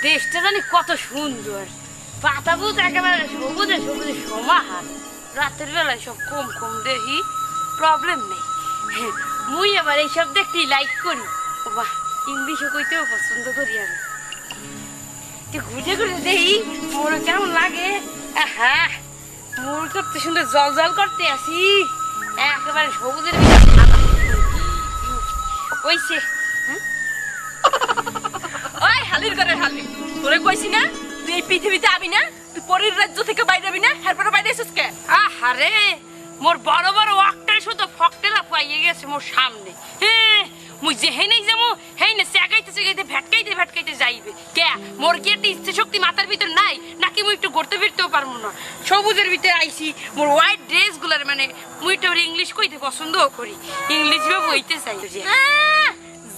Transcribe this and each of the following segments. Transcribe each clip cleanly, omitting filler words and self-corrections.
দেশটা জানি কত সুন্দর, পাতা বুত একেবারে সবুজে সবুজে সমাহার। রাতের বেলায় সব কম কম দেখি, প্রবলেম নেই। মুই আবার এইসব দেখতেই লাইক করি। বাহ, ইংলিশও কইতেও পছন্দ করি আমি। ঘুরে ঘুরে দেখি মোর কেমন লাগে। হ্যাঁ, মোর কত সুন্দর জল জল করতে আসি, একেবারে সবুজের ওইছে। ওই হালির ঘরের হালি, তোরে কইছি না তুই এই পৃথিবীতে আবি না, তুই পরের রাজ্য থেকে বাইরে আবি না, এরপরে বাইরে এসেছিস কে? আহারে, মোর বড় বড় ওয়াক্টার শুধু ফকটেলা পাইয়ে গেছে মোর সামনে। হ্যাঁ, মুই যেহেনেই যাবো হেইনে চেগাইতে চেগাইতে ভেটকাইতে ভেটকাইতে যাইবে। কে মোর কি একটা ইচ্ছে শক্তি মাথার ভিতর নাই নাকি? মুই একটু ঘুরতে ফিরতেও পারবো না। সবুজের ভিতরে আইছি, মোর হোয়াইট ড্রেস গুলার মানে মুই একটু ইংলিশ কইতে পছন্দও করি, ইংলিশ ভাবে বইতে চাই।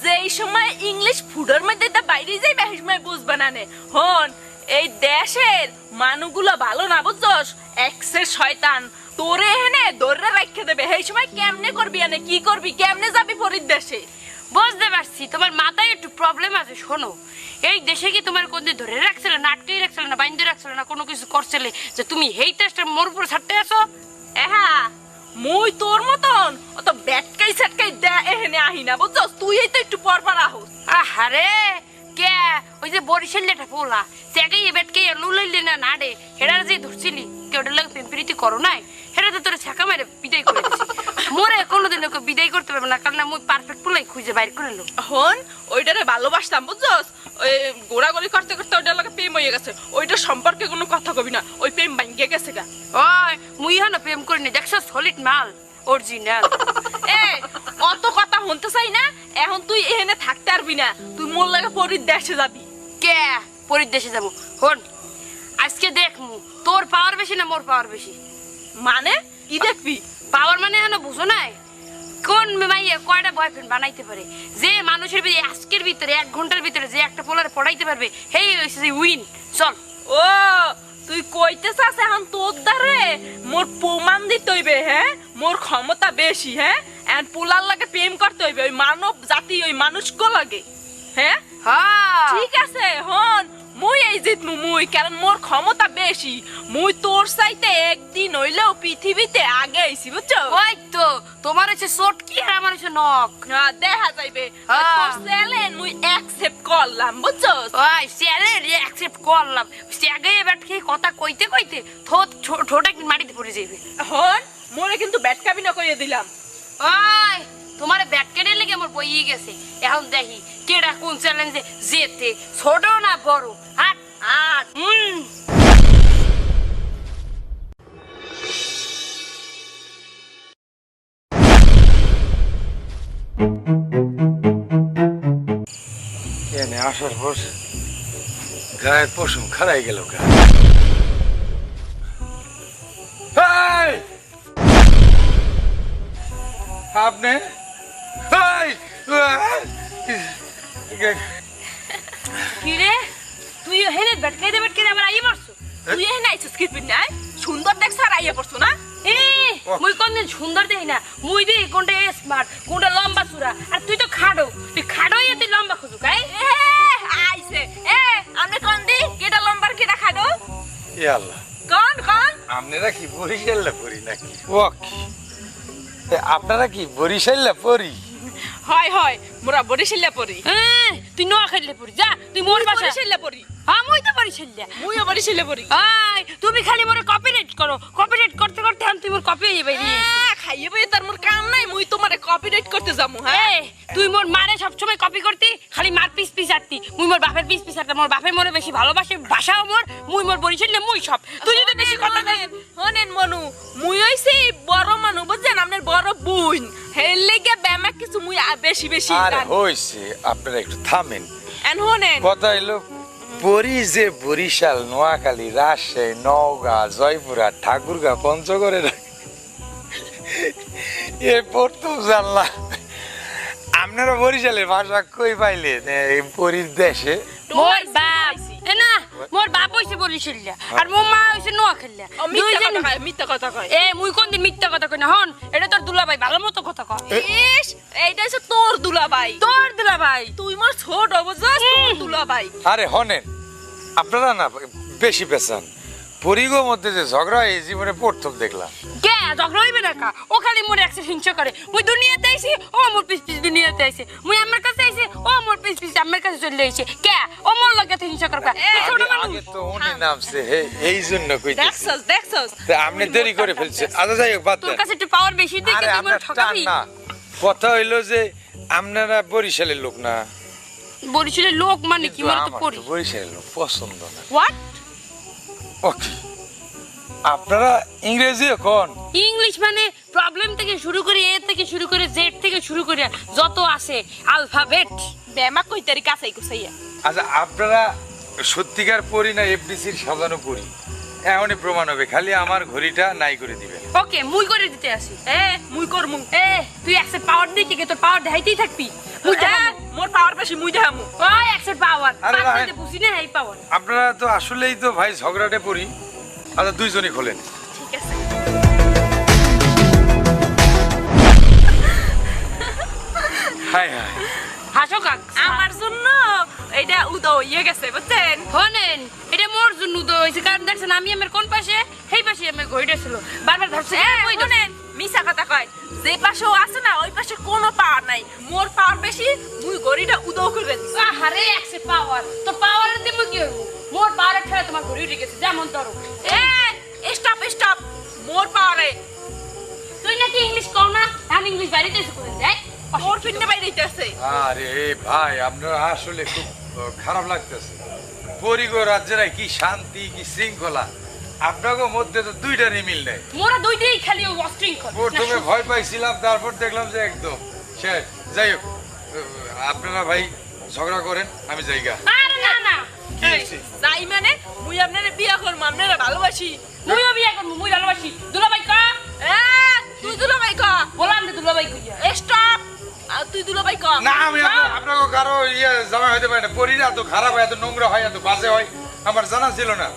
যেই সময় ইংলিশ ফুডের মধ্যে তা বাইরে যাই বেশ সময় বুঝবে না নে। হন, এই দেশের মানুষগুলো ভালো না বুঝছস, এক্সের শয়তান তোরে হেনে দৌড়ে রাখতে দেবে। এই সময় কেমনে করবি, এনে কি করবি, কেমনে যাবি পরের দেশে? বুঝতে পারছি তোমার মাথায় একটু প্রবলেম আছে। শোনো, এই দেশে কি তোমার কোন দিন ধরে রাখছিল না, আটকেই রাখছিল না, বাইন্ধে রাখছিল না, কোনো কিছু করছিলে যে তুমি এই দেশটা মোর উপর ছাড়তে আসো? হ্যাঁ, মুই তোর মতন অত ব্যাটকাই সেটকাই দে এখানে আহি না বুঝছস, তুই এই তো একটু পরপর আহস। আহারে, কে ওই যে বরিশালেটা পোলা সেগাই বেটকে লুলাইলে না নাড়ে হেডার যে ধরছিলি কেউ লাগে পেম্পিরিতি করো নাই, হেডা তো তোর ছাকা মেরে বিদায় করে দিছি। মোরে কোনোদিন ওকে বিদায় করতে পারবে না, কারণ মুই পারফেক্ট পোলাই খুঁজে বাইর করে লো। হন, ওইটারে ভালোবাসতাম বুঝছস, ওই গোড়াগড়ি করতে করতে ওইটার লাগে প্রেম হয়ে গেছে। ওইটার সম্পর্কে কোনো কথা কবি না, ওই প্রেম ভাঙ্গে গেছে গা। ওই মুই হন প্রেম করিনি, দেখছো সলিড মাল অরিজিনাল। এ অত কথা শুনতে চাই না, এখন তুই এখানে থাকতে পারবি না, তুই মোর লাগে পরের দেশে যাবি। কে পরের দেশে যাবো? হন, আজকে দেখমু তোর পাওয়ার বেশি না মোর পাওয়ার বেশি। মানে কি দেখবি? পাওয়ার মানে এখন বুঝো নাই, কোন মাইয়া কয়টা বয়ফ্রেন্ড বানাইতে পারে। যে মানুষের ভিতরে আজকের ভিতরে 1 ঘন্টার ভিতরে যে একটা পোলার পড়াইতে পারবে, হেই হইছে যে উইন। চল। ও তুই কইতে চাস এখন তোর দ্বারে মোর প্রমাণ দিতে হইবে? হ্যাঁ, মোর ক্ষমতা বেশি। হ্যাঁ, এন্ড পোলার লাগে প্রেম করতে হইবে, ওই মানব জাতি ওই মানুষকে লাগে। হ্যাঁ হ্যাঁ, ঠিক আছে। হন, মুই এই জিতমু মুই, কারণ মোর ক্ষমতা বেশি। মুই তোর চাইতে একদিন হইলেও পৃথিবীতে আগে আইছি বুঝছো? ওই তো তোমার হচ্ছে চটকি আর আমার হচ্ছে নখ। দেখা যাইবে। তোর চ্যালেঞ্জ মুই অ্যাকসেপ্ট করলাম বুঝছো? ওই চ্যালেঞ্জ অ্যাকসেপ্ট করলাম। সেগাই ব্যাটকে কথা কইতে কইতে ঠোঁট একদিন মাটিতে পড়ে যাইবে। হন, মোরে কিন্তু ব্যাট কাবি না কইয়ে দিলাম। ওই তোমার ব্যাট কেটে লেগে আমার বইয়ে গেছে। এখন দেখি কেডা কোন চ্যালেঞ্জে যেতে, ছোট না বড়। হাট হাট। এনে আসার পর গায়ের পশম খারাই গেল গা। আপনি কিরে তুই হেনে ব্যাটকাইতে ব্যাটকাইতে আমার আইয়ে মারছো? তুই এখানে আইছিস কি না? সুন্দর দেখছ আর আইয়া পড়ছো না? মুই কোনদিন সুন্দর দেখি না, মুই দেখি কোনটা স্মার্ট কোনটা লম্বা চূড়া। আর তুই তো খাড়ো, তুই খাড়ো তুই লম্বা খুঁজু গাই। আইছে আপনি কোন দি কেটা লম্বার কেটা খাডো? এ আল্লাহ, কোন কোন আপনারা কি বরিশাল্লা পরি নাকি? ও কি আপনারা কি বরিশাল্লা পরি? হয় হয়, মোরা বরিশাল্লা পরি। তুই নোয়া খাইলে পড়ি যা, তুই মোর বাসা বরিশাল্লা পরি। হ্যাঁ মুই তো বরিশাল্লা। মুইও বরিশাল্লা পরি। আই তুমি খালি মোরে কপিরাইট করো, কপিরাইট করতে করতে আমি তুই মোর কপি হয়ে যাবে। খাইয়ে বই তার মোর কাম নাই, মুই তোমারে কপিরাইট করতে যামু। হ্যাঁ, তুই মোর মারে সব সময় কপি করতি, খালি মার পিস পিস আটতি। মুই মোর বাপের পিস পিস আটতা, মোর বাপে মোরে বেশি ভালোবাসে, বাসাও মোর, মুই মোর বরিশাল্লা মুই সব। তুই যদি বেশি কথা বলেন হনেন মনু, মুই হইছি বড় মানু বুঝছেন, আপনার বড় বোন। হের লেগে ব্যামা কিছু মুই বেশি বেশি আরে হইছে, আপনারা একটু থামেন। এন হনেন কথা হইলো বরি যে বরিশাল, নোয়াখালী, রাজশাহী, নওগাঁ, জয়পুরা, ঠাকুরগাঁ, পঞ্চগড়ে এরপর তো জানলাম আপনারা বরিশালের ভাষা কই পাইলেন এই পরির দেশে? মোর বাপ না, মোর বাপ হইছে বরিশাল্লা আর মোর মা হইছে নোয়াখালী। মিথ্যা কথা কয়। মুই কোনদিন মিথ্যা কথা কই না। হন, এটা তোর দুলাভাই ভালো মতো কথা কয়। ইস, এইটা হচ্ছে তোর দুলাভাই। তোর দুলাভাই? তুই মোর ছোট বুঝছস, তোর দুলাভাই। আরে হনেন, আপনারা না বেশি পেছান। পরিগো মধ্যে যে ঝগড়া এই জীবনে প্রথম দেখলাম। কে ঝগড়া হইবে না কা? ও খালি মোর একসে হিংসা করে। মুই দুনিয়াতে আইছি, ও মোর পিছ পিছ দুনিয়াতে আইছে। মুই আমার কাছে আইছি, ও মোর পিছ পিছ আমার কাছে চলে আইছে। কে ও মোর লগে হিংসা করে? আগে তো উনি নামছে, এই জন্য কইতেছি। দেখছস তা আপনি দেরি করে ফেলছেন। আচ্ছা যাই হোক, বাদ তোর দেন। কাছে একটু পাওয়ার বেশি দেখে আরে তুই আপনার মোর টান ঠকাবি। না, কথা হইলো যে আপনারা বরিশালের লোক না। বরিশালের লোক মানে কি? কিন্তু মানে তো আমার পড়ি। তো বরিশালের লোক পছন্দ না। হোয়াট? ওকে, আপনারা ইংরেজি কোন? ইংলিশ মানে প্রবলেম থেকে শুরু করে এ থেকে শুরু করে জেড থেকে শুরু করে যত আছে আলফাবেট। বেমা কইতারি কাছেই কুসাইয়া। আচ্ছা আপনারা সত্যিকার পড়ি না এফডিসির সাজানো পড়ি? এখনই প্রমাণ হবে, খালি আমার ঘড়িটা নাই করে দিবেন। ওকে, মুই করে দিতে আসি। মুই করমু। তুই একসেট পাওয়ার দিকে গে, তোর পাওয়ার দেখাইতেই থাকবি। মুই দেখাবো। মোর পাওয়ার বেশি মুই দেখামু। ওই একসেট পাওয়ার আরে পাঁচ রাহেন। মিনিটে বুঝি না এই পাওয়ার। আপনারা তো আসলেই তো ভাই ঝগড়াটে পড়ি। আচ্ছা দুইজনই খোলেন। ঠিক আছে। হাই হাই, হাসো কাক। আমার জন্য এটা উদয় হয়ে গেছে বুঝছেন? হনেন এটা মোর জন্য তো হইছে, কারণ দেখছেন আমি আমার কোন পাশে, সেই পাশে আমার ঘড়িটা ছিল। বারবার ধরছে ওই তো। শুনেন, মিছা কথা কয়। যে পাশেও আছে না ওই পাশে কোনো পাওয়ার নাই। মোর পাওয়ার বেশি, মুই গড়িটা উদয় করে দিছি। আরে একসেট পাওয়ার, তোর পাওয়ারের দিয়ে মুই কি হইব? মোর পাওয়ারের ঠেলা তোমার ঘড়ি উঠে গেছে, যেমন ধরো। স্টপ স্টপ, মোর পাওয়ারে। তুই নাকি ইংলিশ কও না? আমি ইংলিশ বাইরেতে এসে করে যাই। মোর ফিরনে বাইরে দিতেছে। আরে ভাই আপনারা আসলে খুব খারাপ লাগতেছে। পরিগো রাজ্যের কি শান্তি, কি শৃঙ্খলা, আপনাদের মধ্যে তো দুইটারই মিল নেই। মোরা দুইটাই খালি ওয়াস্টিং করে। প্রথমে ভয় পাইছিলাম, তারপর দেখলাম যে একদম শেষ। যাই হোক, আপনারা ভাই ঝগড়া করেন, আমি জায়গা। আরে না না, কি হয়েছে? যাই মানে মুই আপনারে বিয়া করবো, আপনারা ভালোবাসি। মুইও বিয়া করবো, মুই ভালোবাসি। দুলাভাই কা? তুই দুলাভাই ক। বললাম যে দুলাভাই কইয়া। স্টপ, তুই দুলাভাই ক। না আমি আপনাকে কারো জামা হইতে পারি না। পরিরা এত খারাপ হয়, এত নোংরা হয়, এত বাজে হয়, আমার জানা ছিল না।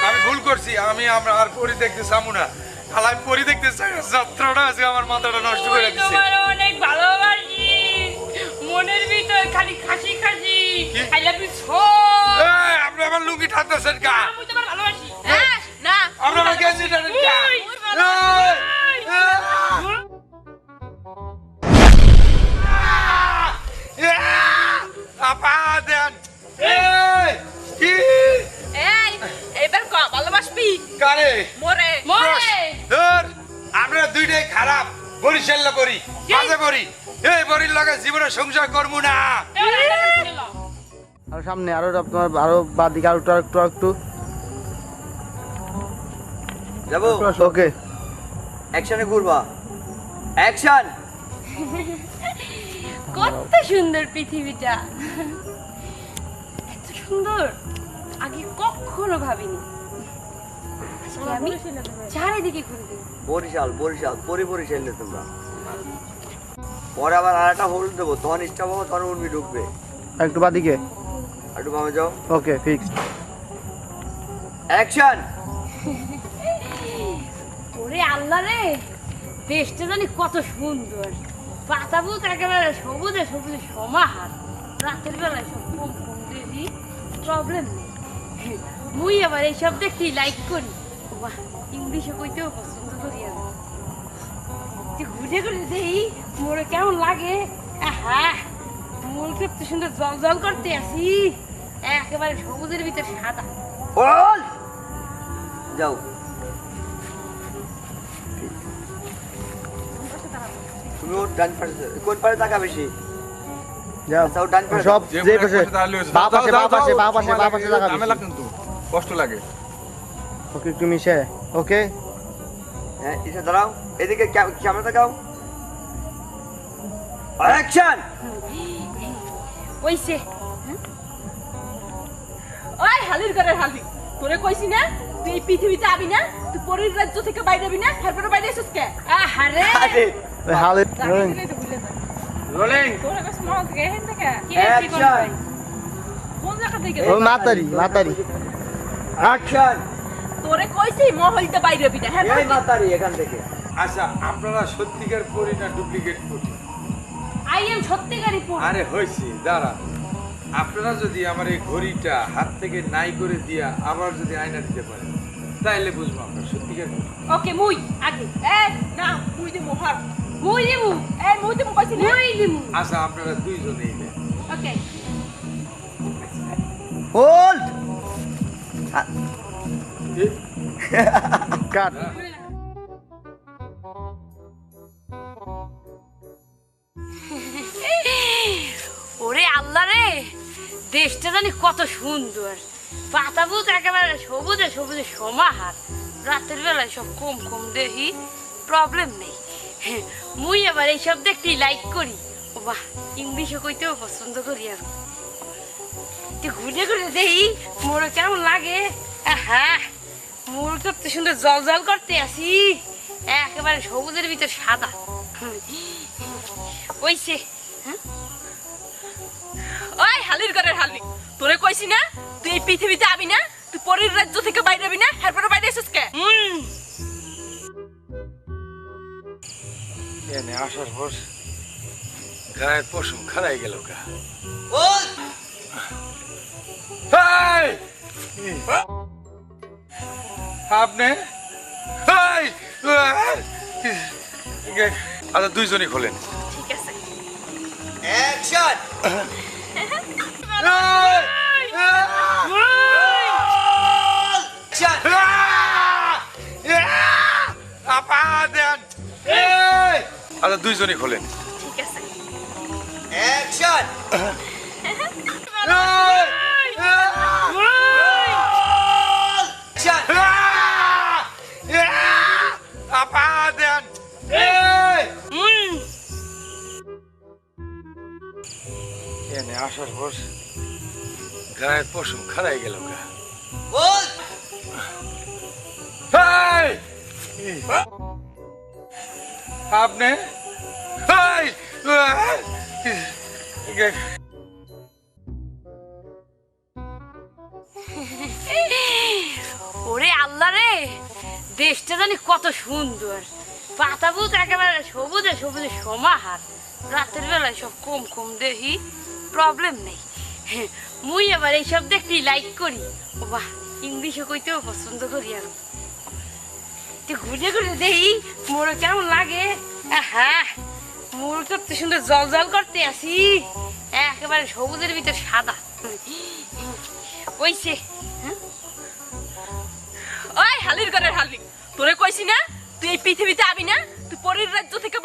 আমি ভুল করছি। আমি আর পরি দেখতে চামু না। আর আমি পরি দেখতে চাই না। যাত্রাটা আজকে আমার মাথাটা নষ্ট করে মুই দিচ্ছে। তোমার অনেক ভালোবাসি। মনের ভিতর খালি খাসি খাসি। কি? I love you so. এই, আপনি আমার লুঙ্গি টানতেছেন কা? আমি তোমার ভালোবাসি। না আপনি আমার গেঞ্জি টানেন কা? ওই, এই, আপা দেন। এই, কি? এই এবার ক ভালোবাসবি কারে? মোরে। মরে। ধর, আপনারা দুইটাই খারাপ। বরিশাল না পরি, বাজে পরি। এই পরির লগে জীবনে সংসার করবো না। আর সামনে আরো আপনার আরো বাদ দিকে আরো একটু যাবো ওকে অ্যাকশনে ঘুরবা অ্যাকশন কত সুন্দর পৃথিবীটা, এত সুন্দর আগে কখনো ভাবিনি। আজকে আমি চারিদিকে ঘুরে দিই। বরিশাল বরিশাল বরিশাল তোমরা পরে আবার আর একটা হোল্ড দেবো, তখন স্টাফ হবো, তখন উর্মি ঢুকবে। আর একটু বাদ দিকে একটু ভাবে যাও। ওকে ফিক্সড অ্যাকশন ওরে আল্লাহ রে, দেশটা জানি কত সুন্দর। পাতাবুত একেবারে সবুজে সবুজে সমাহার। রাতের বেলায় সব কম কম দেখি, প্রবলেম নেই। মুই আবার এইসব দেখি লাইক করি। বাহ, ইংলিশে কইতেও পছন্দ করি আমি। তুই ঘুরে ঘুরে দেই মোরে কেমন লাগে। হ্যাঁ, মোর কত সুন্দর জল জল করতে আছি, একেবারে সবুজের ভিতর সাদা। বল যাও। তুমি ওর ডান পাশে, কোন পাশে টাকা বেশি? যাও আচ্ছা, ও ডান পাশে। সব যে পাশে বা পাশে লাগা ঝামেলা কিন্তু কষ্ট লাগে। ওকে একটু মিশে ওকে হ্যাঁ এসে দাঁড়াও, এদিকে ক্যামেরা দেখাও। অ্যাকশন ওইসে ওই হালির ঘরের হালি, তোরে কইছি না তুই এই পৃথিবীতে আবি না, তুই পরের রাজ্য থেকে বাইরে আবি না, তারপরে বাইরে এসেছিস কে? আহারে আরে ওই হালে রোলিং তোরে কাছে মন থেকে হেন থেকে কি হয়েছে কোন ভাই? কোন জায়গা থেকে? ও মাতারি অ্যাকশন তোরে কইছি মহলতে বাইরে আবি না, হ্যাঁ এই মাতারি এখান থেকে। আচ্ছা আপনারা সত্যিকার পরি না ডুপ্লিকেট পরি? আই এম সত্যিকারই পড়ি। আরে হয়েছি, দাঁড়া। আপনারা যদি আমার এই ঘড়িটা হাত থেকে নাই করে দিয়া আবার যদি আয়না দিতে পারেন তাইলে বুঝবো আপনার সত্যিকার কথা। ওকে মুই আগে এই না মুই দিমু হর মুই দিমু এই মুই দিমু কইছি না মুই দিমু আচ্ছা আপনারা দুইজনেই দেন। ওকে হোল্ড কাট ওরে আল্লাহ রে, দেশটা জানি কত সুন্দর, পাতা বুত একেবারে সবুজে সবুজে সমাহার। রাতের বেলায় সব কম কম দেখি, প্রবলেম নেই। মুই আবার এইসব দেখতেই লাইক করি। ও বাহ, ইংলিশও কইতেও পছন্দ করি আমি। ঘুরে ঘুরে দেখি মোর কেমন লাগে। হ্যাঁ, মোর কত সুন্দর জল জল করতে আসি, একেবারে সবুজের ভিতর সাদা ওইছে। ওই হালির ঘরের হালি, তোরে কইছি না তুই এই পৃথিবীতে আবি না, তুই পরের রাজ্য থেকে বাইরে আবি না, এরপরে বাইরে এসেছিস কে? এনে আসার পর গায়ের পশম খারাই গেল গা। এই! আপনি এই! আচ্ছা দুইজনই খোলেন। ঠিক আছে। অ্যাকশন আপা দেন। আচ্ছা দুইজনই খোলেন। ঠিক আছে। অ্যাকশন আপা দেন। এনে আসার পর গায়ের পশম খারাই গেল গা। এই! আপনি এই! ওরে আল্লাহ রে, দেশটা জানি কত সুন্দর, পাতা বুত একেবারে সবুজে সবুজে সমাহার। রাতের বেলায় সব কম কম দেখি, প্রবলেম নেই। মুই আবার এইসব দেখতেই লাইক করি। ও বাহ, ইংলিশও কইতেও পছন্দ করি আমি। ঘুরে ঘুরে দেখি মোর কেমন লাগে। হ্যাঁ, মোর কত সুন্দর জল জল করতে আসি, একেবারে সবুজের ভিতর সাদা ওইছে। ওই হালির ঘরের হালি, তোরে কইছি না তুই এই পৃথিবীতে আবি না, তুই পরের রাজ্য থেকে